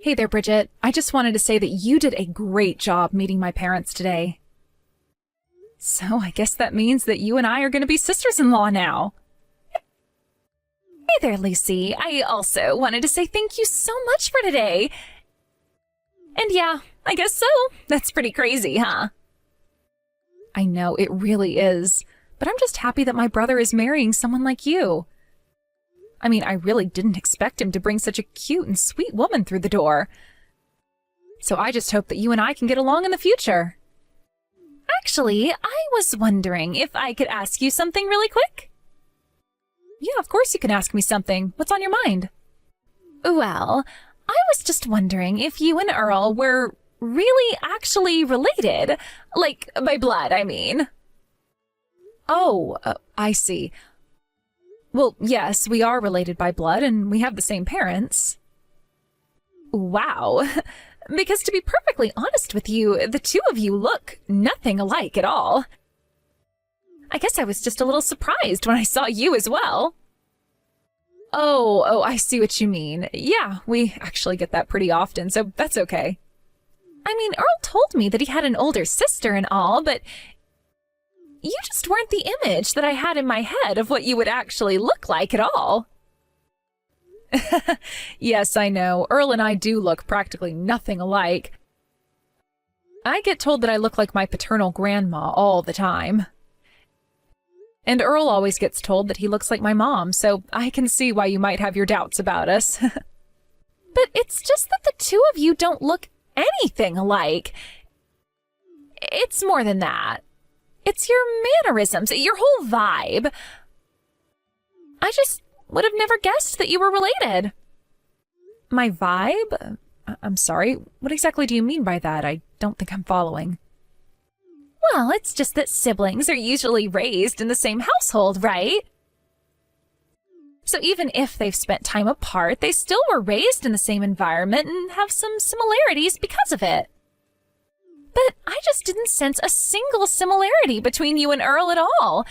Hey there, Bridget. I just wanted to say that you did a great job meeting my parents today. So I guess that means that you and I are going to be sisters-in-law now. Hey there, Lucy. I also wanted to say thank you so much for today. And yeah, I guess so. That's pretty crazy, huh? I know, it really is. But I'm just happy that my brother is marrying someone like you. I mean, I really didn't expect him to bring such a cute and sweet woman through the door. So I just hope that you and I can get along in the future. Actually, I was wondering if I could ask you something really quick? Yeah, of course you can ask me something. What's on your mind? Well, I was just wondering if you and Earl were really actually related. Like, by blood, I mean. Oh, I see. Well, yes, we are related by blood, and we have the same parents. Wow. Because to be perfectly honest with you, the two of you look nothing alike at all. I guess I was just a little surprised when I saw you as well. Oh, I see what you mean. Yeah, we actually get that pretty often, so that's okay. I mean, Earl told me that he had an older sister and all, but you just weren't the image that I had in my head of what you would actually look like at all. Yes, I know. Earl and I do look practically nothing alike. I get told that I look like my paternal grandma all the time. And Earl always gets told that he looks like my mom, so I can see why you might have your doubts about us. But it's just that the two of you don't look anything alike. It's more than that. It's your mannerisms, your whole vibe. I just would have never guessed that you were related. My vibe? I'm sorry, what exactly do you mean by that? I don't think I'm following. Well, it's just that siblings are usually raised in the same household, right? So even if they've spent time apart, they still were raised in the same environment and have some similarities because of it. But I just didn't sense a single similarity between you and Earl at all.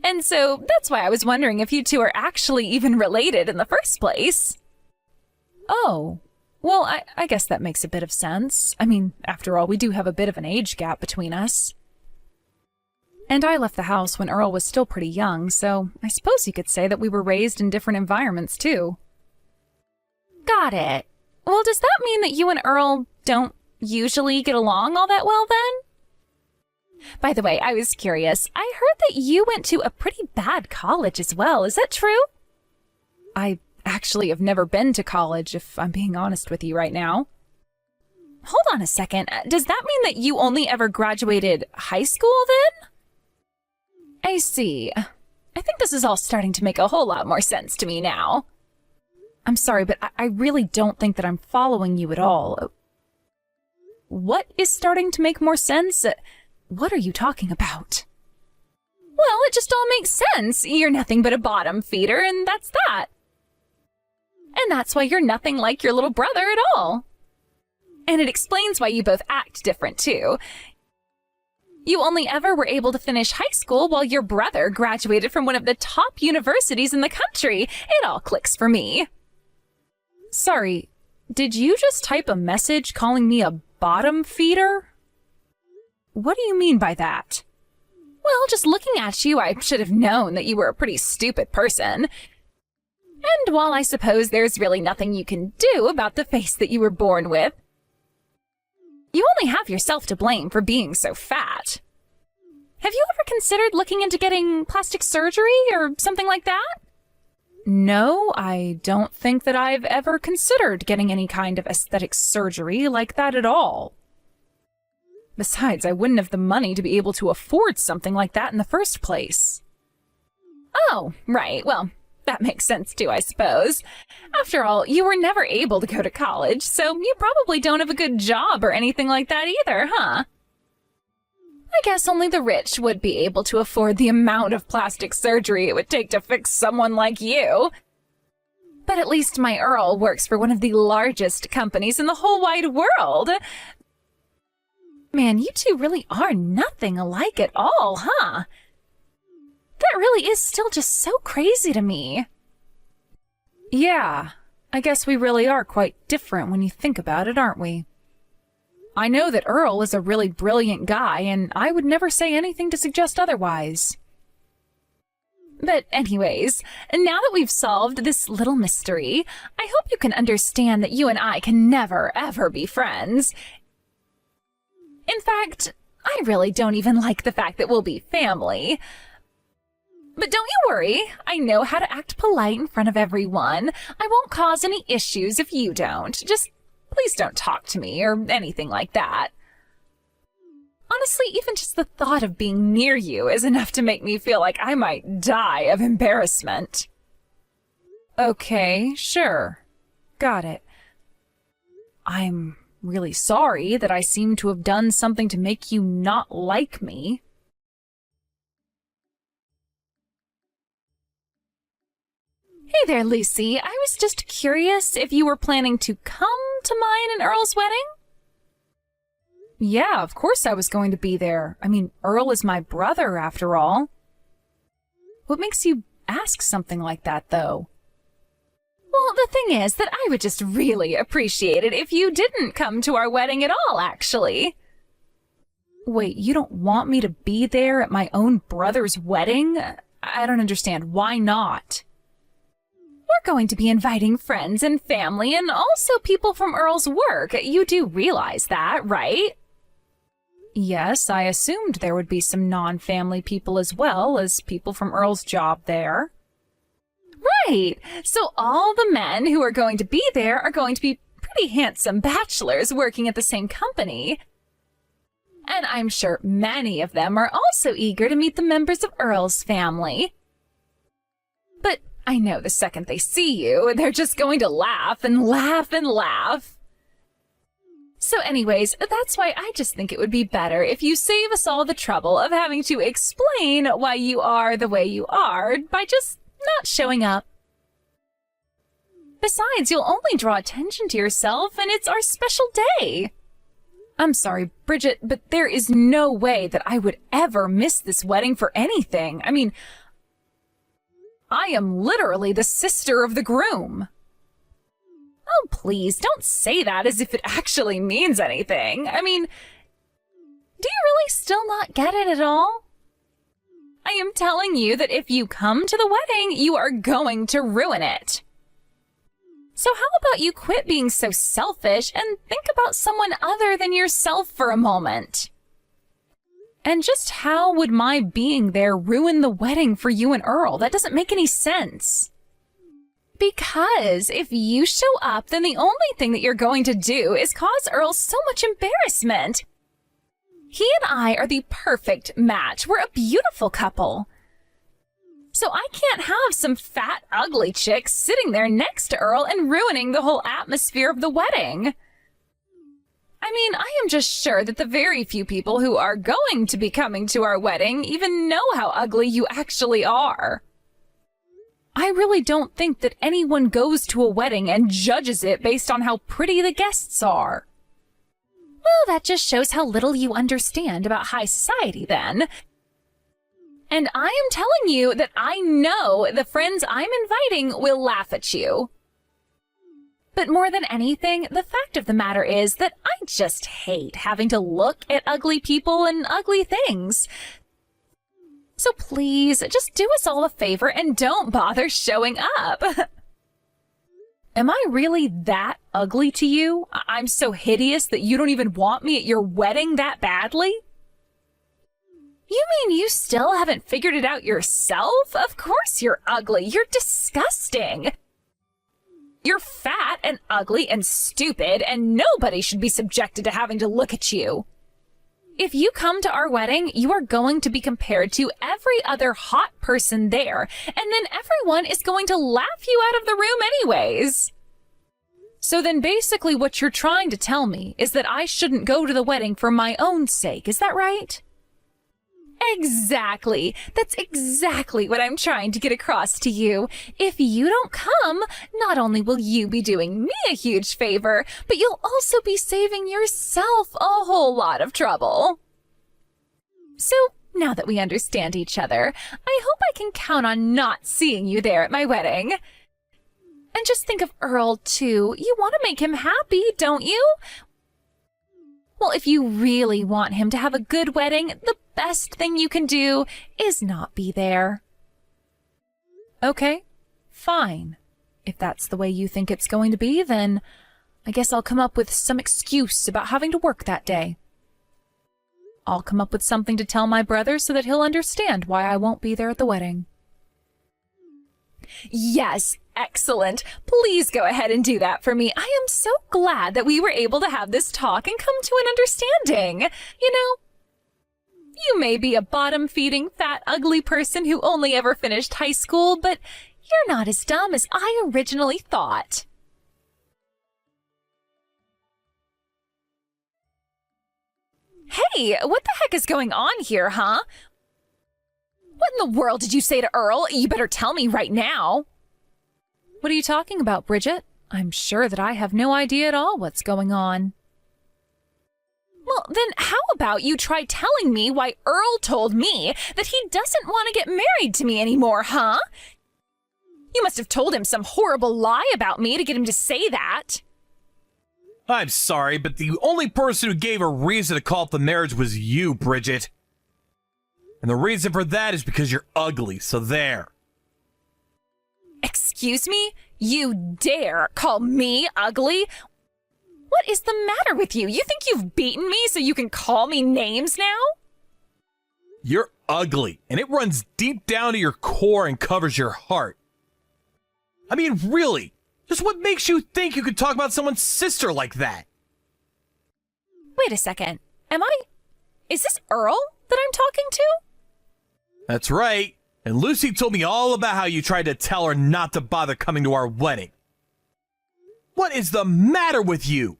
And so that's why I was wondering if you two are actually even related in the first place. Oh, well, I guess that makes a bit of sense. I mean, after all, we do have a bit of an age gap between us. And I left the house when Earl was still pretty young, so I suppose you could say that we were raised in different environments, too. Got it. Well, does that mean that you and Earl don't usually get along all that well, then? By the way, I was curious. I heard that you went to a pretty bad college as well. Is that true? I actually have never been to college, if I'm being honest with you right now. Hold on a second. Does that mean that you only ever graduated high school, then? I see. I think this is all starting to make a whole lot more sense to me now. I'm sorry, but I really don't think that I'm following you at all. What is starting to make more sense? What are you talking about? Well, it just all makes sense. You're nothing but a bottom feeder, and that's that. And that's why you're nothing like your little brother at all. And it explains why you both act different, too. You only ever were able to finish high school while your brother graduated from one of the top universities in the country. It all clicks for me. Sorry, did you just type a message calling me a bottom feeder? What do you mean by that? Well, just looking at you, I should have known that you were a pretty stupid person. And while I suppose there's really nothing you can do about the face that you were born with, you only have yourself to blame for being so fat. Have you ever considered looking into getting plastic surgery or something like that? No, I don't think that I've ever considered getting any kind of aesthetic surgery like that at all. Besides, I wouldn't have the money to be able to afford something like that in the first place. Oh, right, well, that makes sense too, I suppose. After all, you were never able to go to college, so you probably don't have a good job or anything like that either, huh? I guess only the rich would be able to afford the amount of plastic surgery it would take to fix someone like you. But at least my Earl works for one of the largest companies in the whole wide world. Man, you two really are nothing alike at all, huh? That really is still just so crazy to me. Yeah, I guess we really are quite different when you think about it, aren't we? I know that Earl is a really brilliant guy, and I would never say anything to suggest otherwise. But anyways, now that we've solved this little mystery, I hope you can understand that you and I can never, ever be friends. In fact, I really don't even like the fact that we'll be family. But don't you worry, I know how to act polite in front of everyone. I won't cause any issues if you don't. Just please don't talk to me or anything like that. Honestly, even just the thought of being near you is enough to make me feel like I might die of embarrassment. Okay, sure. Got it. I'm really sorry that I seem to have done something to make you not like me. Hey there, Lucy. I was just curious if you were planning to come to mine and Earl's wedding? Yeah, of course I was going to be there. I mean, Earl is my brother, after all. What makes you ask something like that, though? Well, the thing is that I would just really appreciate it if you didn't come to our wedding at all, actually. Wait, you don't want me to be there at my own brother's wedding? I don't understand. Why not? We're going to be inviting friends and family and also people from Earl's work. You do realize that, right? Yes, I assumed there would be some non-family people as well as people from Earl's job there. Right! So all the men who are going to be there are going to be pretty handsome bachelors working at the same company. And I'm sure many of them are also eager to meet the members of Earl's family. But I know the second they see you, they're just going to laugh and laugh and laugh. So anyways, that's why I just think it would be better if you save us all the trouble of having to explain why you are the way you are by just not showing up. Besides, you'll only draw attention to yourself, and it's our special day. I'm sorry, Bridget, but there is no way that I would ever miss this wedding for anything. I mean, I am literally the sister of the groom. Oh, please, don't say that as if it actually means anything. I mean, do you really still not get it at all? I am telling you that if you come to the wedding, you are going to ruin it. So how about you quit being so selfish and think about someone other than yourself for a moment? And just how would my being there ruin the wedding for you and Earl? That doesn't make any sense. Because if you show up, then the only thing that you're going to do is cause Earl so much embarrassment. He and I are the perfect match. We're a beautiful couple. So I can't have some fat, ugly chick sitting there next to Earl and ruining the whole atmosphere of the wedding. I mean, I am just sure that the very few people who are going to be coming to our wedding even know how ugly you actually are. I really don't think that anyone goes to a wedding and judges it based on how pretty the guests are. Well, that just shows how little you understand about high society then. And I am telling you that I know the friends I'm inviting will laugh at you. But more than anything, the fact of the matter is that I just hate having to look at ugly people and ugly things. So please, just do us all a favor and don't bother showing up. Am I really that ugly to you? I'm so hideous that you don't even want me at your wedding that badly? You mean you still haven't figured it out yourself? Of course you're ugly. You're disgusting. You're fat and ugly and stupid, and nobody should be subjected to having to look at you. If you come to our wedding, you are going to be compared to every other hot person there, and then everyone is going to laugh you out of the room anyways. So then basically what you're trying to tell me is that I shouldn't go to the wedding for my own sake, is that right? Exactly. That's exactly what I'm trying to get across to you. If you don't come, not only will you be doing me a huge favor, but you'll also be saving yourself a whole lot of trouble. So, now that we understand each other, I hope I can count on not seeing you there at my wedding. And just think of Earl, too. You want to make him happy, don't you? Well, if you really want him to have a good wedding, the best thing you can do is not be there. Okay, fine. If that's the way you think it's going to be, then I guess I'll come up with some excuse about having to work that day. I'll come up with something to tell my brother so that he'll understand why I won't be there at the wedding. Yes, excellent. Please go ahead and do that for me. I am so glad that we were able to have this talk and come to an understanding. You know, you may be a bottom-feeding, fat, ugly person who only ever finished high school, but you're not as dumb as I originally thought. Hey, what the heck is going on here, huh? What in the world did you say to Earl? You better tell me right now. What are you talking about, Bridget? I'm sure that I have no idea at all what's going on. Well, then how about you try telling me why Earl told me that he doesn't want to get married to me anymore, huh? You must have told him some horrible lie about me to get him to say that. I'm sorry, but the only person who gave a reason to call off the marriage was you, Bridget. And the reason for that is because you're ugly, so there. Excuse me? You dare call me ugly? What is the matter with you? You think you've beaten me so you can call me names now? You're ugly, and it runs deep down to your core and covers your heart. I mean, really, just what makes you think you could talk about someone's sister like that? Wait a second. Is this Earl that I'm talking to? That's right. And Lucy told me all about how you tried to tell her not to bother coming to our wedding. What is the matter with you?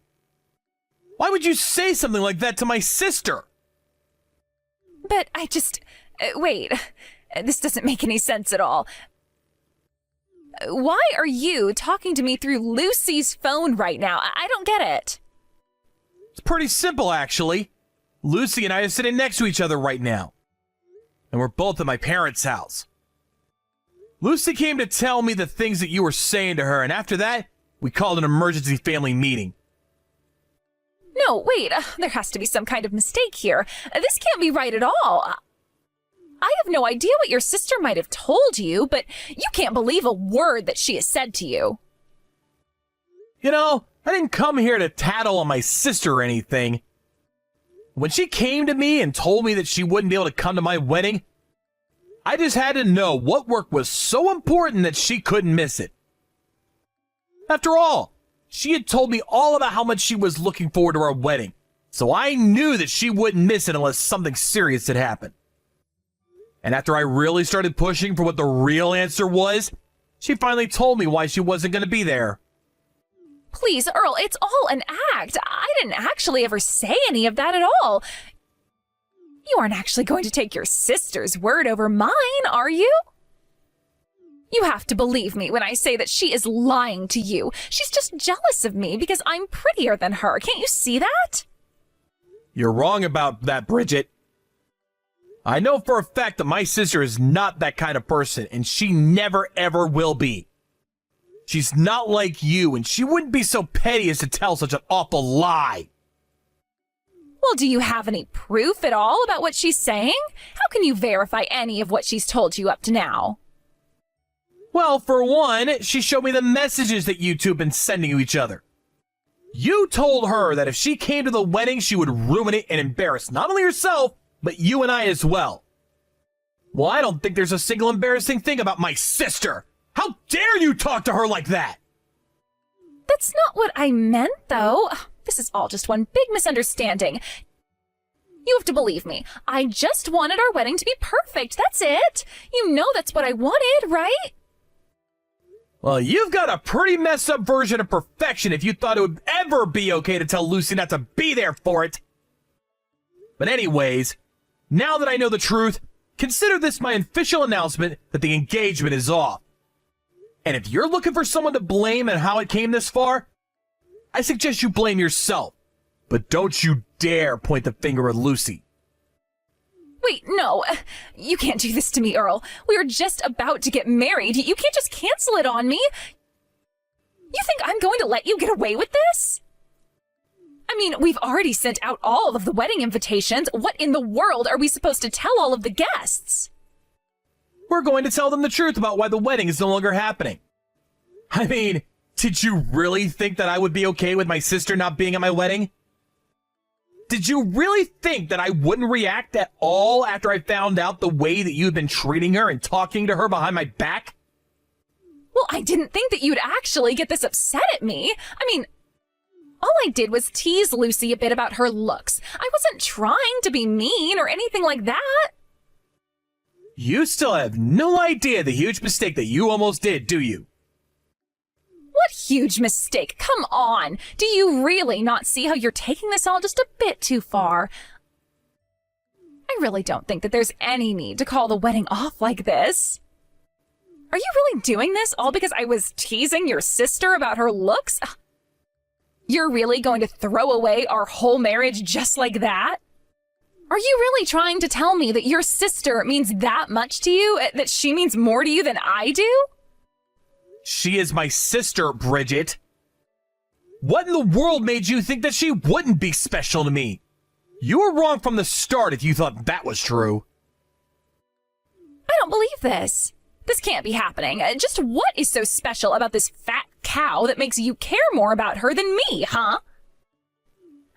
Why would you say something like that to my sister? But I just... wait. This doesn't make any sense at all. Why are you talking to me through Lucy's phone right now? I don't get it. It's pretty simple, actually. Lucy and I are sitting next to each other right now. And we're both at my parents' house. Lucy came to tell me the things that you were saying to her, and after that, we called an emergency family meeting. No, wait, there has to be some kind of mistake here. This can't be right at all. I have no idea what your sister might have told you, but you can't believe a word that she has said to you. You know, I didn't come here to tattle on my sister or anything. When she came to me and told me that she wouldn't be able to come to my wedding, I just had to know what work was so important that she couldn't miss it. After all, she had told me all about how much she was looking forward to our wedding, so I knew that she wouldn't miss it unless something serious had happened. And after I really started pushing for what the real answer was, she finally told me why she wasn't going to be there. Please, Earl, it's all an act. I didn't actually ever say any of that at all. You aren't actually going to take your sister's word over mine, are you? You have to believe me when I say that she is lying to you. She's just jealous of me because I'm prettier than her. Can't you see that? You're wrong about that, Bridget. I know for a fact that my sister is not that kind of person, and she never ever will be. She's not like you, and she wouldn't be so petty as to tell such an awful lie. Well, do you have any proof at all about what she's saying? How can you verify any of what she's told you up to now? Well, for one, she showed me the messages that you two have been sending to each other. You told her that if she came to the wedding, she would ruin it and embarrass not only herself, but you and I as well. Well, I don't think there's a single embarrassing thing about my sister. How dare you talk to her like that? That's not what I meant, though. This is all just one big misunderstanding. You have to believe me. I just wanted our wedding to be perfect. That's it. You know that's what I wanted, right? Well, you've got a pretty messed up version of perfection if you thought it would ever be okay to tell Lucy not to be there for it. But anyways, now that I know the truth, consider this my official announcement that the engagement is off. And if you're looking for someone to blame and how it came this far, I suggest you blame yourself. But don't you dare point the finger at Lucy. Wait, no. You can't do this to me, Earl. We were just about to get married. You can't just cancel it on me. You think I'm going to let you get away with this? I mean, we've already sent out all of the wedding invitations. What in the world are we supposed to tell all of the guests? We're going to tell them the truth about why the wedding is no longer happening. I mean, did you really think that I would be okay with my sister not being at my wedding? Did you really think that I wouldn't react at all after I found out the way that you've been treating her and talking to her behind my back? Well, I didn't think that you'd actually get this upset at me. I mean, all I did was tease Lucy a bit about her looks. I wasn't trying to be mean or anything like that. You still have no idea the huge mistake that you almost did, do you? What huge mistake? Come on. Do you really not see how you're taking this all just a bit too far? I really don't think that there's any need to call the wedding off like this. Are you really doing this all because I was teasing your sister about her looks? You're really going to throw away our whole marriage just like that? Are you really trying to tell me that your sister means that much to you? That she means more to you than I do? She is my sister, Bridget. What in the world made you think that she wouldn't be special to me? You were wrong from the start if you thought that was true. I don't believe this. This can't be happening. Just what is so special about this fat cow that makes you care more about her than me, huh?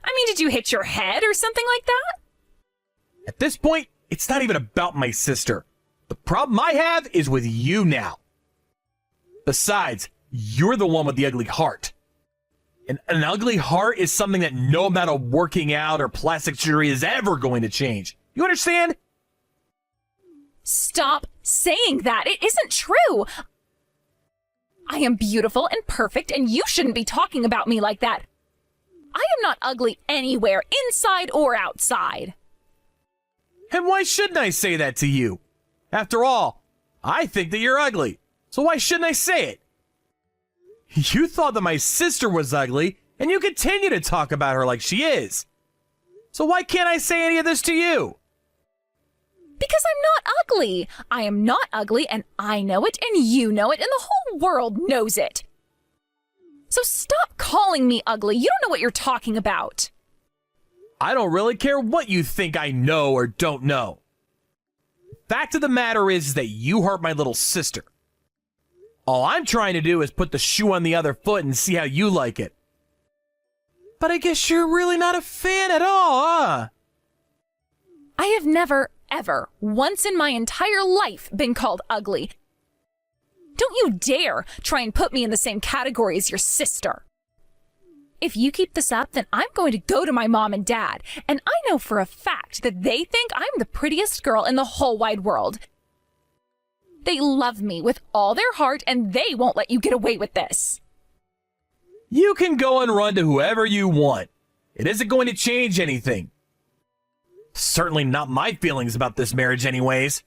I mean, did you hit your head or something like that? At this point, it's not even about my sister. The problem I have is with you now. Besides, you're the one with the ugly heart. And an ugly heart is something that no amount of working out or plastic surgery is ever going to change. You understand? Stop saying that. It isn't true. I am beautiful and perfect, and you shouldn't be talking about me like that. I am not ugly anywhere, inside or outside. And why shouldn't I say that to you? After all, I think that you're ugly. So why shouldn't I say it? You thought that my sister was ugly, and you continue to talk about her like she is. So why can't I say any of this to you? Because I'm not ugly. I am not ugly, and I know it, and you know it, and the whole world knows it. So stop calling me ugly. You don't know what you're talking about. I don't really care what you think I know or don't know. Fact of the matter is that you hurt my little sister. All I'm trying to do is put the shoe on the other foot and see how you like it. But I guess you're really not a fan at all, huh? I have never, ever, once in my entire life been called ugly. Don't you dare try and put me in the same category as your sister. If you keep this up, then I'm going to go to my mom and dad, and I know for a fact that they think I'm the prettiest girl in the whole wide world. They love me with all their heart, and they won't let you get away with this. You can go and run to whoever you want. It isn't going to change anything. Certainly not my feelings about this marriage anyways.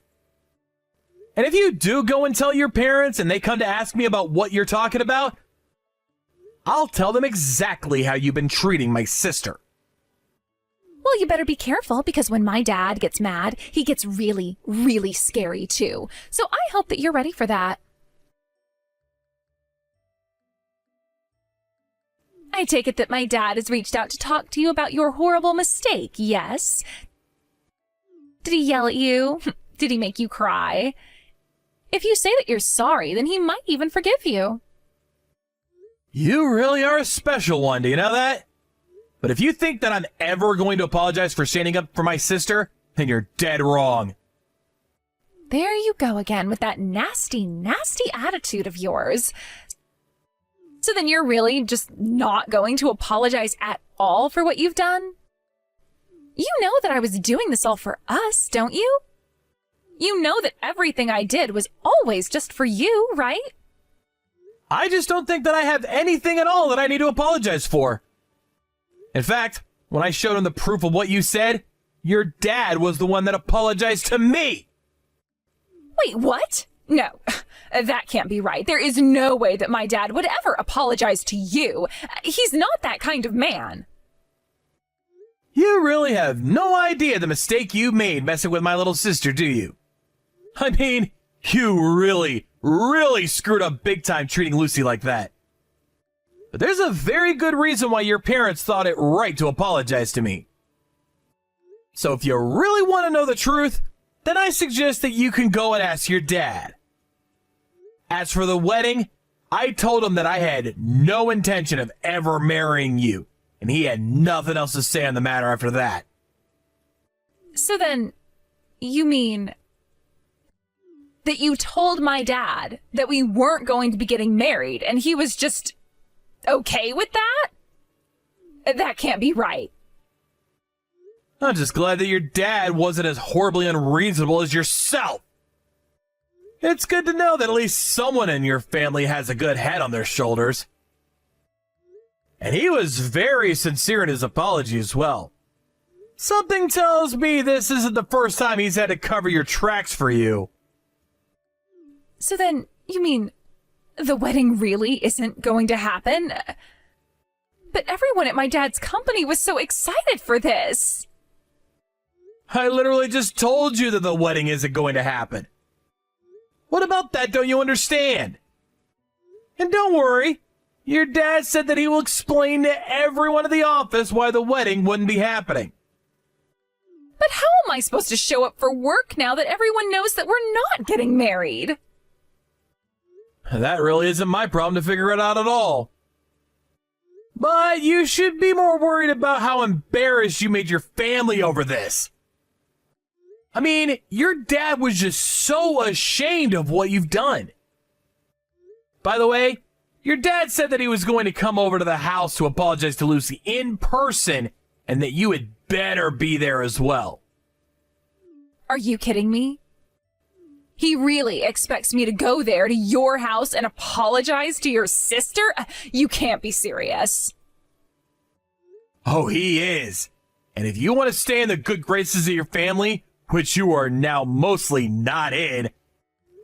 And if you do go and tell your parents and they come to ask me about what you're talking about, I'll tell them exactly how you've been treating my sister. Well, you better be careful, because when my dad gets mad, he gets really, really scary too. So I hope that you're ready for that. I take it that my dad has reached out to talk to you about your horrible mistake, yes? Did he yell at you? Did he make you cry? If you say that you're sorry, then he might even forgive you. You really are a special one, do you know that? But if you think that I'm ever going to apologize for standing up for my sister, then you're dead wrong. There you go again with that nasty, nasty attitude of yours. So then you're really just not going to apologize at all for what you've done? You know that I was doing this all for us, don't you? You know that everything I did was always just for you, right? I just don't think that I have anything at all that I need to apologize for. In fact, when I showed him the proof of what you said, your dad was the one that apologized to me. Wait, what? No, that can't be right. There is no way that my dad would ever apologize to you. He's not that kind of man. You really have no idea the mistake you made messing with my little sister, do you? I mean, you really, really screwed up big time treating Lucy like that. But there's a very good reason why your parents thought it right to apologize to me. So if you really want to know the truth, then I suggest that you can go and ask your dad. As for the wedding, I told him that I had no intention of ever marrying you, and he had nothing else to say on the matter after that. So then, you mean that you told my dad that we weren't going to be getting married, and he was just okay with that? That can't be right. I'm just glad that your dad wasn't as horribly unreasonable as yourself. It's good to know that at least someone in your family has a good head on their shoulders. And he was very sincere in his apology as well. Something tells me this isn't the first time he's had to cover your tracks for you. So then, you mean the wedding really isn't going to happen? But everyone at my dad's company was so excited for this. I literally just told you that the wedding isn't going to happen. What about that don't you understand? And don't worry, your dad said that he will explain to everyone in the office why the wedding wouldn't be happening. But how am I supposed to show up for work now that everyone knows that we're not getting married? That really isn't my problem to figure it out at all. But you should be more worried about how embarrassed you made your family over this. I mean, your dad was just so ashamed of what you've done. By the way, your dad said that he was going to come over to the house to apologize to Lucy in person and that you had better be there as well. Are you kidding me? He really expects me to go there to your house and apologize to your sister? You can't be serious. Oh, he is. And if you want to stay in the good graces of your family, which you are now mostly not in,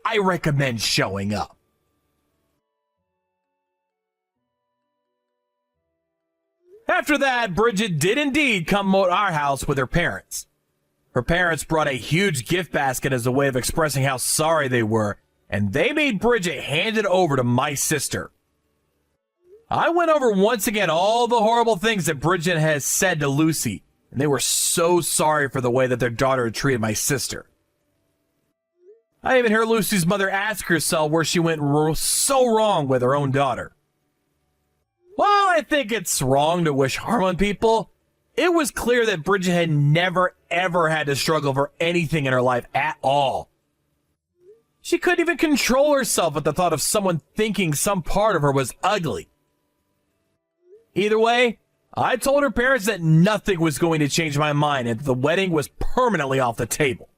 I recommend showing up. After that, Bridget did indeed come to our house with her parents. Her parents brought a huge gift basket as a way of expressing how sorry they were, and they made Bridget hand it over to my sister. I went over once again all the horrible things that Bridget has said to Lucy, and they were so sorry for the way that their daughter had treated my sister. I even heard Lucy's mother ask herself where she went so wrong with her own daughter. While I think it's wrong to wish harm on people, it was clear that Bridget had never ever had to struggle for anything in her life at all. She couldn't even control herself at the thought of someone thinking some part of her was ugly. Either way, I told her parents that nothing was going to change my mind and that the wedding was permanently off the table.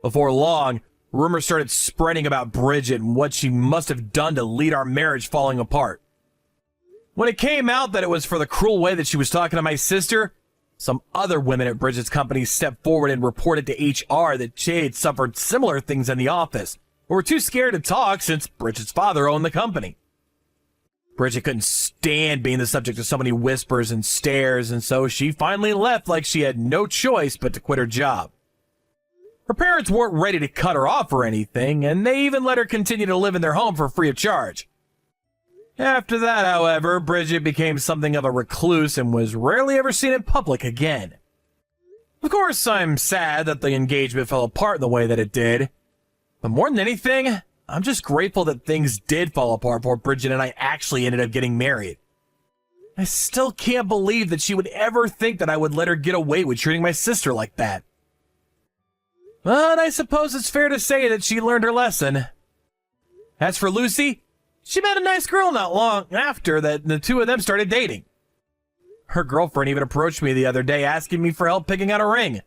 Before long, rumors started spreading about Bridget and what she must have done to lead our marriage falling apart. When it came out that it was for the cruel way that she was talking to my sister, some other women at Bridget's company stepped forward and reported to HR that she had suffered similar things in the office, but were too scared to talk since Bridget's father owned the company. Bridget couldn't stand being the subject of so many whispers and stares, and so she finally left like she had no choice but to quit her job. Her parents weren't ready to cut her off or anything, and they even let her continue to live in their home for free of charge. After that, however, Bridget became something of a recluse and was rarely ever seen in public again. Of course, I'm sad that the engagement fell apart the way that it did. But more than anything, I'm just grateful that things did fall apart before Bridget and I actually ended up getting married. I still can't believe that she would ever think that I would let her get away with treating my sister like that. But I suppose it's fair to say that she learned her lesson. As for Lucy, she met a nice girl not long after that the two of them started dating. Her girlfriend even approached me the other day asking me for help picking out a ring.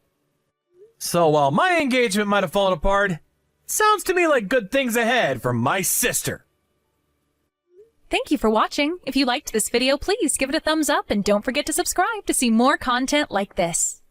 So while my engagement might have fallen apart, it sounds to me like good things ahead for my sister. Thank you for watching. If you liked this video, please give it a thumbs up and don't forget to subscribe to see more content like this.